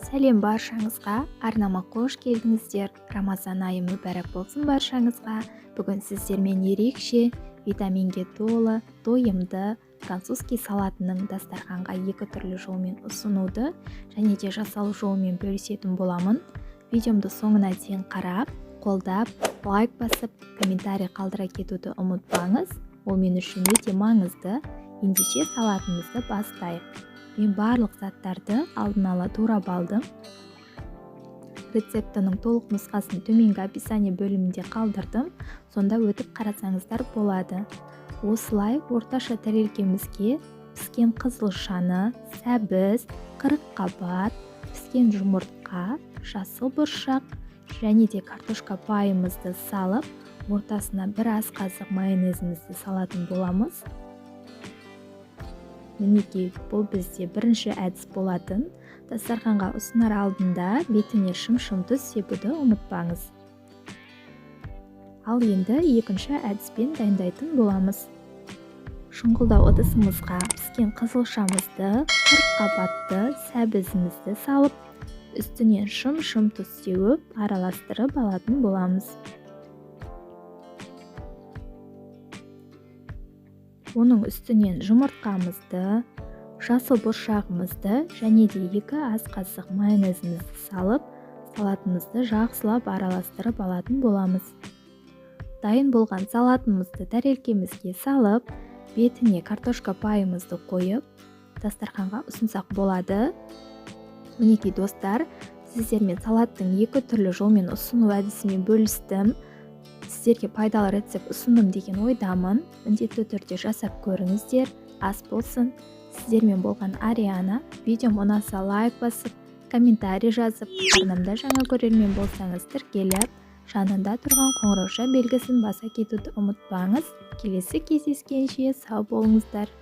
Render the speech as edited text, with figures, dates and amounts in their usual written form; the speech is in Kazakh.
Сәлем баршаңызға, арнама қош келдіңіздер. Рамазан айы мүбәрәк болсын баршаңызға. Бүгін сіздермен ерекше, витаминге толы, тойымды французский салатының дастарханға екі түрлі жолмен ұсынуды және де жасалу жолымен бөлісетін боламын. Видеомды соңына дейін қарап, қолдап, лайк басып, комментарий қалдыра кетуді ұмытпаңыз. Ол мен үшін өте маңызды. Ендеше салатымызды бастайық. Мен барлық заттарды алдын ала турап алдым. Рецептінің толық нұсқасын төменгі описание бөлімінде қалдырдым. Сонда өтіп қарасаңыздар болады. Осылай орташа тәрелкемізге піскен қызылшаны, сәбіз, қырыққабат, піскен жұмыртқа, жасыл бұршақ және де картошка пайымызды салып, ортасына бір ас қасық майонезімізді салатын боламыз. Мінекей, бұл бізде бірінші әдіс болатын. Дастарханға ұсынар алдында бетіне шым-шым тұз себуді ұмытпаңыз. Ал енді екінші әдіспен дайындайтын боламыз. Шұңғылдау ыдысымызға піскен қызылшамызды, қырыққабатты сәбізімізді салып, үстінен шым-шым тұз сеуіп, араластырып алатын боламыз. Оның үстінен жұмыртқамызды, жасыл бұршағымызды және де 2 ас қасық майонезімізді салып, салатымызды жақсылап араластырып алатын боламыз. Дайын болған салатымызды тәрелкемізге салып, бетіне картошка пайымызды қойып, дастарханға ұсынсақ болады. Мінекей достар, сіздермен салаттың екі түрлі жолмен ұсыну әдісімен бөлістім. Сіздерге пайдалы рецепт ұсындым деген ойдамын. Міндетті түрде жасап көріңіздер. Ас болсын. Сіздермен болған Ариана. Видеом ұнаса лайк басып, комментарий жазып, арнамда жаңа көрермен болсаңыз тіркеліп, жанында тұрған қоңырауша белгісін баса кетуді ұмытпаңыз. Келесі кездескенше сау болыңыздар.